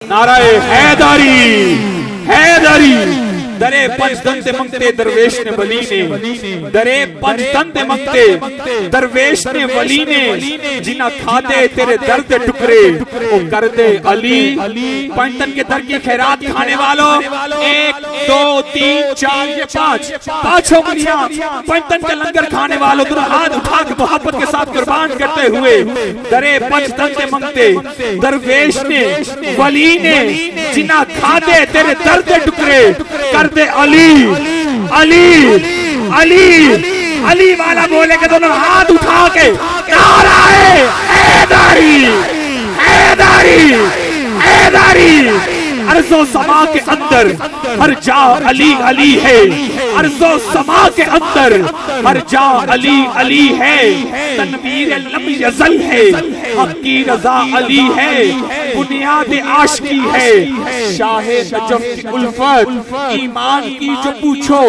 नाराए हैदरी हैदरी दरे पंचदंते मंगते दरवेश ने वली ने दरे पंचदंते मंगते दरवेश ने वली ने जिना खाते तेरे दर्द टुकड़े वो कर दे अली। पंचतन के दर की खैरात खाने वालों 1 2 3 4 5 उंगलियां पंचतन का लंगर खाने वालों दोनों हाथ उठा के मोहब्बत के साथ कुर्बान करते हुए दरे पंचदंते मंगते दरवेश ने वली ने जिना खाते तेरे दर्द टुकड़े कर दे अली अली अली अली वाला बोले के दोनों हाथ उठा के नाराए हैदरी हैदरी हैदरी। अर्ज़ो समा के अंदर हर जा अली अली है, अर्ज़ो समा के अंदर हर जा अली अली है। तनवीर लम यज़ल है, हक़ की रज़ा अली है, बुनियाद आशिकी है, शाहे नजफ की उल्फत ईमान की जो पूछो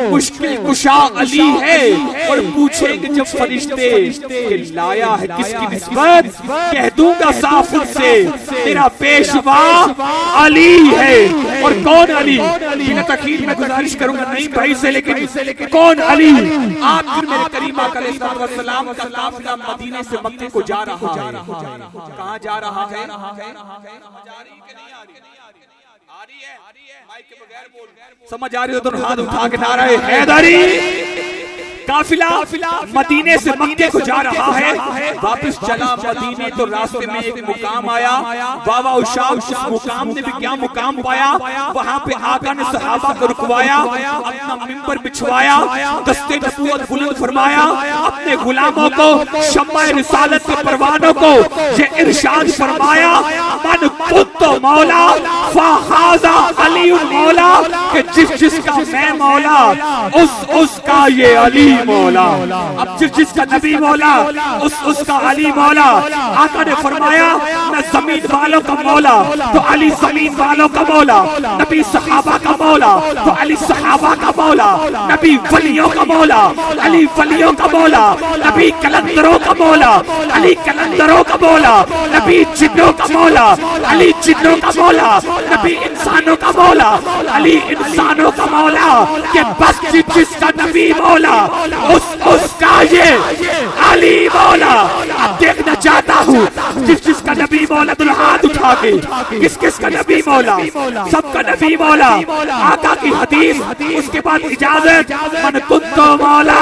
मुश्किल कुशा अली है। और पूछेंगे जब फरिश्ते कि लाया है किसकी निस्बत, कह दूंगा साफ से तेरा पेशवा अली है। और कौन अली, बिना तखीर में गुजारिश करूंगा नहीं भाई से, लेकिन कौन अली। आप फिर मेरे करीम सलाम का काफिला मदीने से मक्के को जा रहा है, कहाँ जा रहा है, समझ आ रही हो तो हाथ उठा के नाराए हैदरी। काफिला मदीने से मक्के को जा रहा है, वापस चला मदीने तो रास्ते में एक मुकाम आया। बाबा उशाब उस मुकाम ने भी क्या मुकाम पाया, वहां पे आका ने सहाबा को रुकवाया, अपना मिंबर बिछवाया, दस्ते नबूवत बुलंद फरमाया, अपने गुलामों को शम्मा रिसालत के परवानों को ये इरशाद फरमाया, मन कुत्तो मौला फहाजा अली मौला, कि जिसका मैं मौला उसका ये अली मौला। अब जिसका नबी मौला उसका अली मौला। आका ने फरमाया मैं जमीन वालों का मौला तो अली जमीन वालों का मौला, नबी सहाबा का मौला तो अली सहाबा का मौला, नबी वलियों का मौला अली वलियों का मौला, नबी कलंदरों का मौला अली कलंदरों का मौला, नबी जिन्नों का मौला अली जिन्नों का मौला, नबी इंसानों का मौला अली इंसानों का मौला। कि बस जिसका नबी मौला उसका ये अली मौला। अब देखना चाहता हूँ जिसका नबी मौला तो हाथ उठा के किस का नबी मौला, सबका नबी मौला। आका की हदीस, उसके बाद इजाजत, मन कुंतो मौला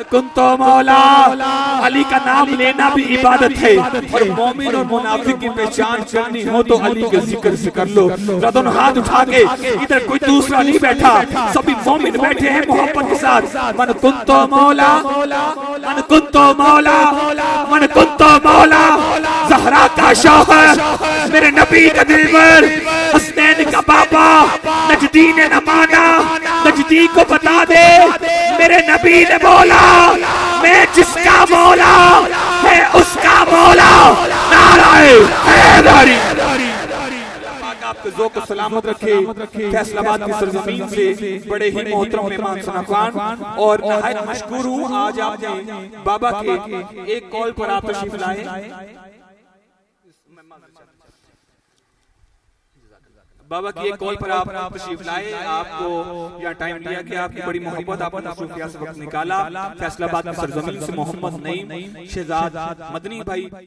कुंतो मौला। अली का नाम लेना भी इबादत है, और मोमिन और मुनाफिक की पहचान करनी हो तो अली के जिक्र से कर लो। दोनों हाथ उठा के, इधर कोई दूसरा नहीं बैठा, सभी मोमिन बैठे हैं मोहब्बत के साथ। मन कुंतो मौला मन कुंतो मौला मन कुंतो मौला। ज़हरा का शौहर मेरे नबी का दिलबर, हसनैन का बाबा नजदी ने न माना, नजदी को बता दे मेरे नबी ने बोला मैं जिसका मौला है उसका मौला। नाराए हैदरी। आपके ज़ौक़ को सलामत रखे। फैसलाबाद की सरज़मीन से बड़े ही मोहतरम मेहमान सनाखान और नहायत मशकूर हूँ। आज आपने बाबा के एक कॉल पर आप तशरीफ लाए, बाबा की एक कॉल पर आप तशरीफ लाए, आपको यह टाइम दिया कि आपकी बड़ी मोहब्बत, आपने मसरूफियत से वक्त निकाला। फैसलाबाद की सरजमीन से मोहम्मद नईम शहजाद मदनी भाई